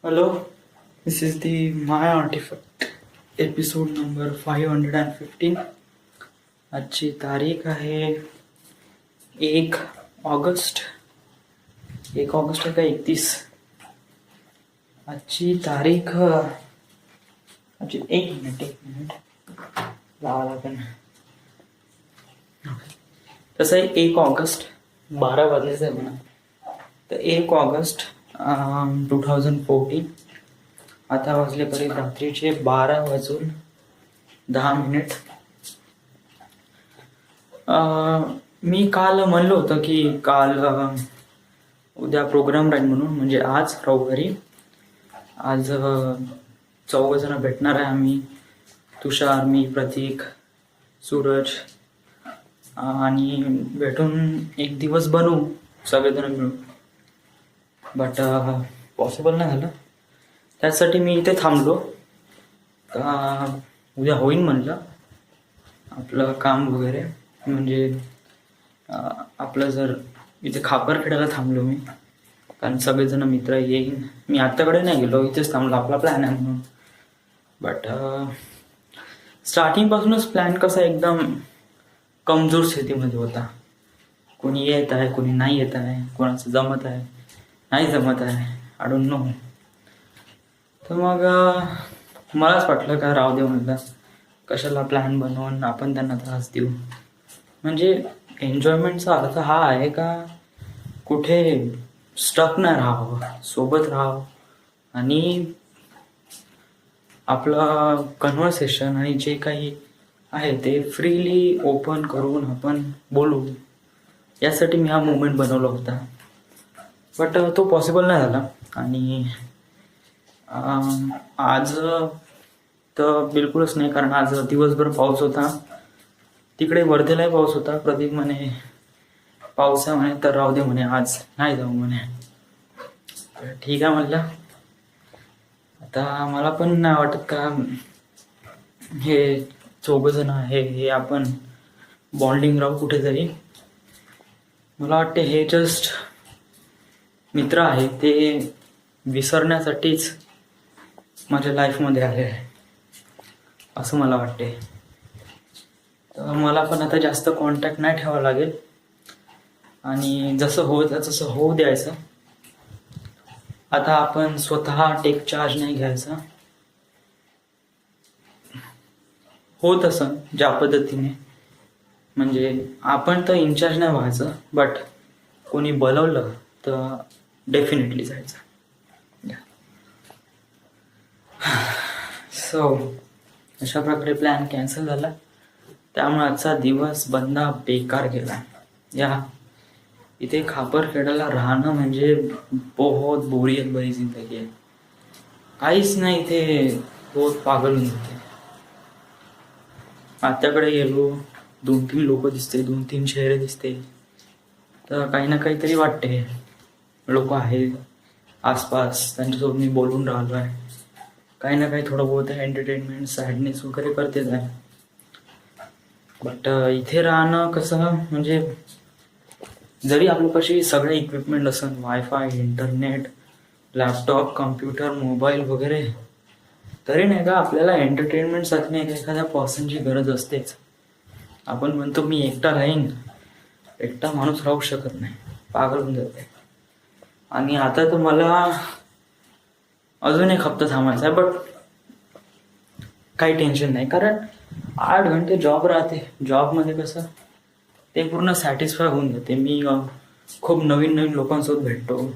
Hello, this is the My Artifact episode number 515. आजची तारीख आहे 1 ऑगस्ट. 1 ऑगस्ट आहे का 31? आजची तारीख एक मिनिट लावा लागेल. तसं आहे 1 ऑगस्ट 12 वाजलेच आहे म्हणा. तर 1 ऑगस्ट 2014. आता वाजले करीब रात्रीचे 12:10. मी काल म्हणलो होतं की काल उद्या प्रोग्राम राहील म्हणून, म्हणजे आज रविवारी. आज 4 जण भेटणार आहे आम्ही. तुषार, मी, प्रतीक, सूरज, आणि भेटून एक दिवस बनवू सगळेजण मिळून. बट पॉसिबल नाही झालं. त्यासाठी मी इथे थांबलो. उद्या होईन म्हणलं आपलं काम वगैरे. म्हणजे आपलं जर इथे खापरखेड्याला थांबलो मी, कारण सगळेजण मित्र येईन. मी आत्ताकडे नाही गेलो, इथेच थांबलो. आपला प्लॅन आहे म्हणून. बट स्टार्टिंगपासूनच प्लॅन कसा एकदम कमजोर स्थितीमध्ये होता. कोणी येत आहे, कोणी नाही येत आहे, कोणाचं जमत आहे, नाही जमत आहे, आय डोंट नो. तर मग मलाच वाटलं का राहू दे म्हणलं, कशाला प्लॅन बनवून आपण त्यांना त्रास देऊ. म्हणजे एन्जॉयमेंटचा अर्थ हा आहे का कुठे स्टक नाही राहावं, सोबत राहावं आणि आपलं कन्व्हर्सेशन आणि जे काही आहे ते फ्रीली ओपन करून आपण बोलू. यासाठी मी हा मुवमेंट बनवला होता. बट तो पॉसिबल नाही झाला. आणि आज तर बिलकुलच नाही, कारण आज दिवसभर पाऊस होता. तिकडे वर्धेलाही पाऊस होता. प्रतीक म्हणे पाऊस आहे म्हणे, तर राहू दे म्हणे, आज नाही जाऊ म्हणे. ठीक आहे म्हणलं. आता मला पण नाही वाटत का हे 4 जण आहे हे आपण बॉन्डिंग राहू कुठेतरी. मला वाटते हे जस्ट मित्र आहे, ते विसरण्यासाठीच माझ्या लाईफमध्ये आले आहे असं मला वाटते. तर मला पण आता जास्त कॉन्टॅक्ट नाही ठेवावं लागेल आणि जसं होऊ द्यायचं. आता आपण स्वतः टेक चार्ज नाही घ्यायचा. होत असं ज्या पद्धतीने, म्हणजे आपण तर इन्चार्ज नाही व्हायचं, बट कोणी बोलवलं तर डेफिनेटली जायचं. सो अशा प्रकारे प्लॅन कॅन्सल झाला. त्यामुळे आजचा दिवस बंदा बेकार गेला. या इथे खापरखेड्याला राहणं म्हणजे बहुत बोरियत भरी जिंदगी आहे. काहीच नाही इथे, बहुत पागल होऊन जाते. आत्याकडे गेलो, 2-3 लोक दिसते, 2-3 चेहरे दिसते, तर काही ना काहीतरी वाटते. लोक आहेत आसपास, त्यांच्यासोबत मी बोलून राहिलो आहे. काही ना काही थोडं बहुत एंटरटेनमेंट, सॅडनेस वगैरे करतेच आहे. बट इथे राहणं कसं, म्हणजे जरी आपल्यापाशी सगळे इक्विपमेंट असेल, wifi, internet, laptop, computer, mobile वगैरे, तरी नाही का आपल्याला एंटरटेनमेंटसाठी नाही का एखाद्या पर्सनची गरज असतेच. आपण म्हणतो मी एकटा राहीन, एकटा माणूस राहू शकत नाही, पागल होऊन जाते. आणि आता तर मला अजून एक हप्ता थांबायचा आहे. बट काही टेन्शन नाही, कारण 8 घंटे जॉब राहते. जॉबमध्ये कसं ते पूर्ण सॅटिस्फाय होऊन जाते. मी खूप नवीन नवीन लोकांसोबत भेटतो,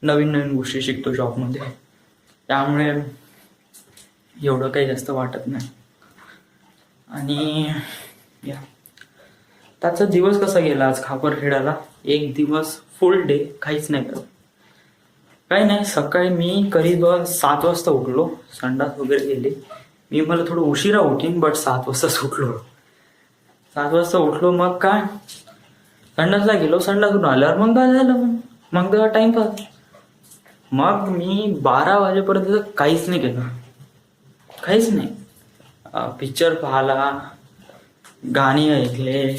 नवीन नवीन गोष्टी शिकतो जॉबमध्ये. त्यामुळे एवढं काही जास्त वाटत नाही. आणि त्याचा दिवस कसा गेला आज खापरखेड्याला. एक दिवस फुल डे काहीच नाही करत. काही नाही, सकाळी मी करीब 7 वाजता उठलो, संडास वगैरे गेले. मला थोडं उशिरा उठीन, बट 7 वाजताच उठलो. 7 वाजता उठलो, मग काय संडासला गेलो. संडासून आल्यावर मग काय झालं, मग तेव्हा टाईमपास. मग मी 12 वाजेपर्यंत काहीच नाही केलं, काहीच नाही. पिक्चर पाहिला, गाणी ऐकले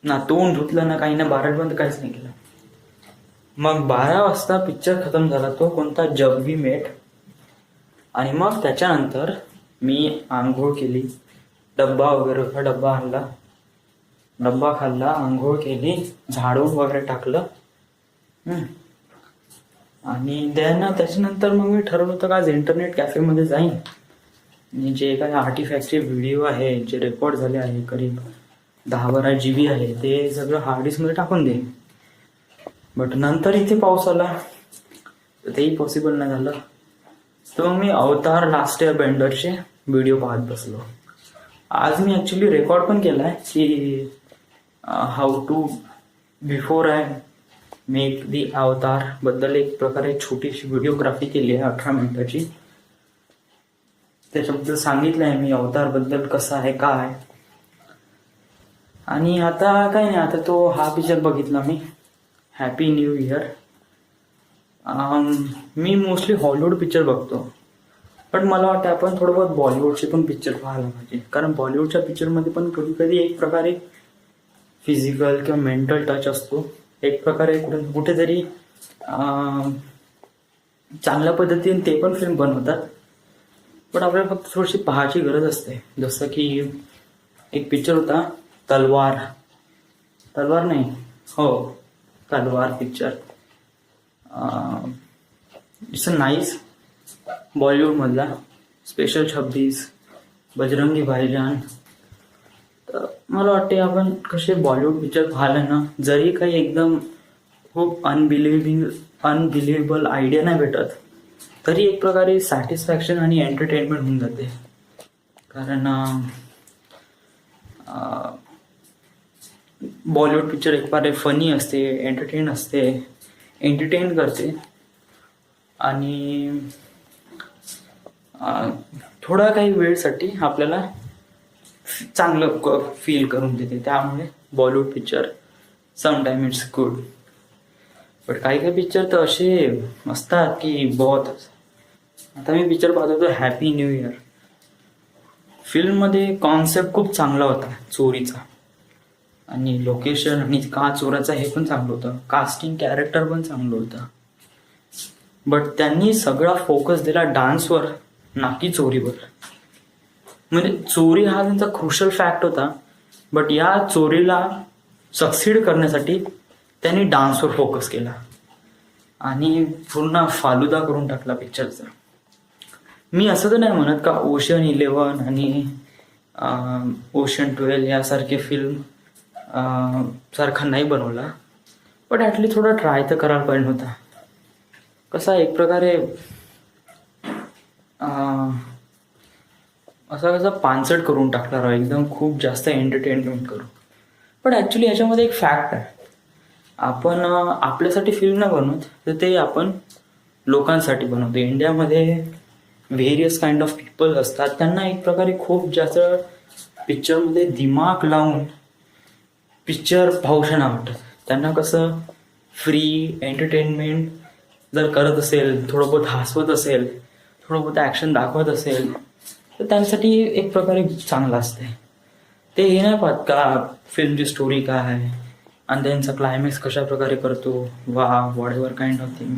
ना, तोंड धुतलं ना, काही ना, 12 पर्यंत काहीच नाही केलं. मग 12 वाजता पिक्चर खतम झाला, तो कोणता जब वी मेट. आणि मग त्याच्यानंतर मी आंघोळ केली, डब्बा वगैरे होता, डब्बा आणला, डब्बा खाल्ला, आंघोळ केली, झाडून वगैरे टाकलं. आणि त्याच्यानंतर मग मी ठरवलं होतं का आज इंटरनेट कॅफेमध्ये जाईन आणि जे काही आर्टिफॅक्टचे व्हिडिओ आहे, जे रेकॉर्ड झाले आहे, करीब 10-12 GB आहे, ते सगळं हार्ड डिस्कमध्ये टाकून देईन. बट नंतर इथे पाऊस आला तर तेही पॉसिबल नाही झालं. तर मग मी अवतार लास्ट इयर बेंडरचे व्हिडिओ पाहत बसलो. आज मी ॲक्च्युली रेकॉर्ड पण केला आहे की how to before I make the अवतार बद्दल एक प्रकारे छोटीशी व्हिडिओग्राफी केली आहे 18 मिनिटाची. त्याच्याबद्दल सांगितलं आहे मी अवतारबद्दल कसं आहे काय. आणि आता काही नाही, आता तो हा पिक्चर बघितला मी, हॅपी न्यू इयर. मी मोस्टली हॉलिवूड पिक्चर बघतो, पण मला वाटतं आपण थोडं बहुत बॉलिवूडचे पण पिक्चर पाहायला पाहिजे. कारण बॉलिवूडच्या पिक्चरमध्ये पण कधी कधी एक प्रकारे फिजिकल किंवा मेंटल टच असतो, एक प्रकारे कुठेतरी चांगल्या पद्धतीने ते पण फिल्म बनवतात. पण आपल्याला फक्त थोडीशी पाहायची गरज असते. जसं की एक पिक्चर होता तलवार नाही, हो Talvar picture. It's a nice बॉलिवूडमधला, स्पेशल 26, बजरंगी भाईजान. तर मला वाटते आपण कसे बॉलिवूड पिक्चर पाहिले ना, जरी काही एकदम खूप अनबिलिव्हेबल आयडिया नाही भेटत, तरी एक प्रकारे सॅटिस्फॅक्शन आणि एंटरटेनमेंट होऊन जाते. कारण बॉलिवूड पिक्चर एक प्रकारे फनी असते, एंटरटेन करते आणि थोडा काही वेळसाठी आपल्याला चांगलं फील करून देते. त्यामुळे Bollywood picture sometime it's good. But काही काही पिक्चर तर असे असतात की बहुत. आता मी पिक्चर पाहत होतो हॅपी न्यू इयर. फिल्ममध्ये कॉन्सेप्ट खूप चांगला होता चोरीचा, आणि लोकेशन आणि का चोराचा हे पण चांगलं होतं, कास्टिंग कॅरेक्टर पण चांगलं होतं. बट त्यांनी सगळा फोकस दिला डान्सवर, ना की चोरीवर. म्हणजे चोरी हा त्यांचा क्रुशल फॅक्ट होता, बट या चोरीला सक्सीड करण्यासाठी त्यांनी डान्सवर फोकस केला आणि पूर्ण फालुदा करून टाकला पिक्चरचा. मी असं तर नाही म्हणत का ओशन 11 आणि ओशन 12 यासारखे फिल्म सारखा नाही बनवला, बट ॲटलीस्ट थोडा ट्राय तर करायला पाहिजे होता. कसा एक प्रकारे कसा पानसट करून टाकला राव, एकदम खूप जास्त एंटरटेनमेंट करू. पण ॲक्च्युली याच्यामध्ये एक फॅक्ट आहे, आपण आपल्यासाठी फिल्म नाही बनवत, तर ते आपण लोकांसाठी बनवतो. इंडियामध्ये व्हेरियस काइंड ऑफ पीपल असतात, त्यांना एक प्रकारे खूप जास्त पिक्चरमध्ये दिमाग लावून पिक्चर पाहूशा नाही वाटत. त्यांना कसं फ्री एंटरटेनमेंट जर करत असेल, थोडं बहुत हसवत असेल, थोडं बहुत ॲक्शन दाखवत असेल, तर त्यांसाठी एक प्रकारे चांगलं असते. ते हे नाही पाहत का फिल्मची स्टोरी काय आहे आणि त्यांचा क्लायमॅक्स कशा प्रकारे करतो, what ever kind of thing.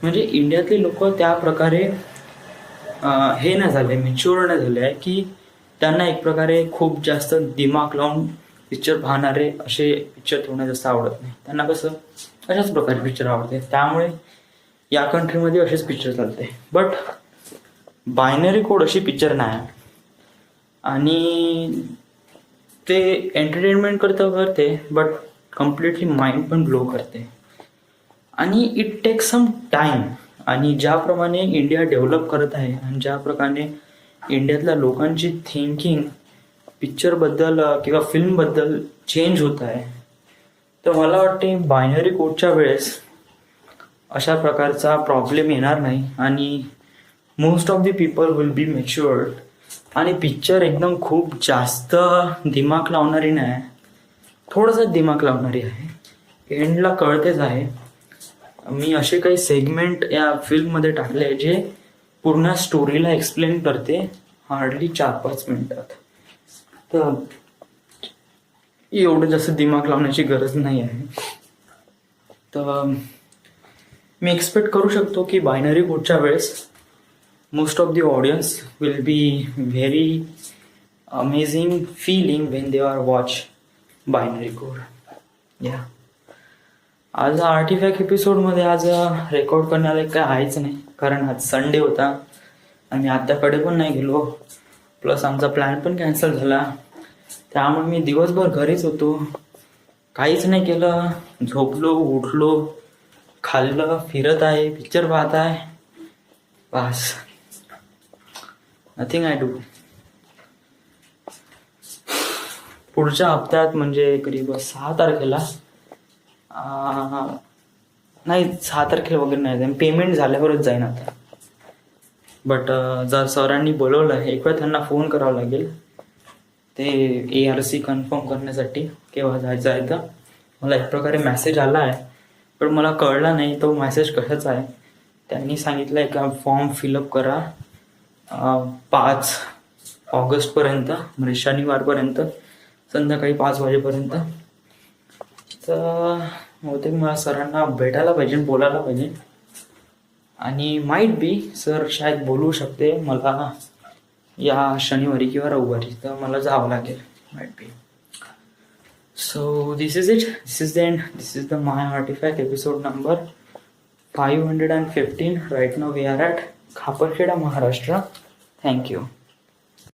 म्हणजे इंडियातले लोक त्या प्रकारे हे नाही झाले, मॅच्युअर नाही झाले आहे की त्यांना एक प्रकारे खूप जास्त दिमाग लावून पिक्चर पाहणारे असे पिक्चर थोडं जास्त आवडत नाही. त्यांना कसं अशाच प्रकारे पिक्चर आवडते, त्यामुळे या कंट्रीमध्ये असेच पिक्चर चालते. बट बायनरी कोड अशी पिक्चर नाही, आणि ते एंटरटेनमेंट करते बट कम्प्लिटली माइंड पण ब्लो करते. आणि इट टेक सम टाईम. आणि ज्याप्रमाणे इंडिया डेव्हलप करत आहे आणि ज्याप्रकारे इंडियातल्या लोकांची थिंकिंग पिक्चरबद्दल किंवा फिल्मबद्दल चेंज होत आहे, तर मला वाटते बायनरी कोडच्या वेळेस अशा प्रकारचा प्रॉब्लेम येणार नाही आणि most of the people will be matured. आणि पिक्चर एकदम खूप जास्त दिमाग लावणारी नाही, थोडंसं दिमाग लावणारी आहे. एंडला कळतेच आहे. मी असे काही सेगमेंट या फिल्ममध्ये टाकले जे पूर्ण स्टोरीला एक्सप्लेन करते हार्डली 4-5 मिनिटात. तर एवढं जास्त दिमाग लावण्याची गरज नाही आहे. तर मी एक्सपेक्ट करू शकतो की बायनरी कोडच्या वेळेस most of the audience will be very amazing feeling when they are watch binary code. या आज आर्टिफॅक्ट एपिसोडमध्ये आज रेकॉर्ड करण्याला काय आहेच नाही, कारण आज संडे होता आणि आत्याकडे पण नाही गेलो, प्लस आमचा प्लॅन पण कॅन्सल झाला. त्यामुळे मी दिवसभर घरीच होतो, काहीच नाही केलं, झोपलो, उठलो, खाल्लं, फिरत आहे, पिक्चर पाहत आहे, बस, नथिंग आय डू. पुढच्या हप्त्यात म्हणजे करीब 6 तारखेला नाही 6 तारखेला वगैरे नाही जाईन, पेमेंट झाल्यावरच जाईन आता. बट जर सरांनी बोलवलं एक वेळ त्यांना फोन करावा लागेल ते ARC कन्फर्म करण्यासाठी केव्हा जायचं आहे. तर मला एक प्रकारे मेसेज आला आहे, पण मला कळला नाही तो मेसेज कशाचा आहे. त्यांनी सांगितलं आहे का फॉर्म फिलअप करा 5 ऑगस्टपर्यंत, म्हणजे शनिवारपर्यंत संध्याकाळी 5 वाजेपर्यंत. तर बहुतेक मला सरांना भेटायला पाहिजे, बोलायला पाहिजे, आणि माईट बी सर शायद बोलवू शकते मला या शनिवारी किंवा रविवारी, तर मला जावं लागेल, might be. So this is it, this is the end, this is the my artefact episode number 515. Right now we are at Khaparkheda, Maharashtra. Thank you.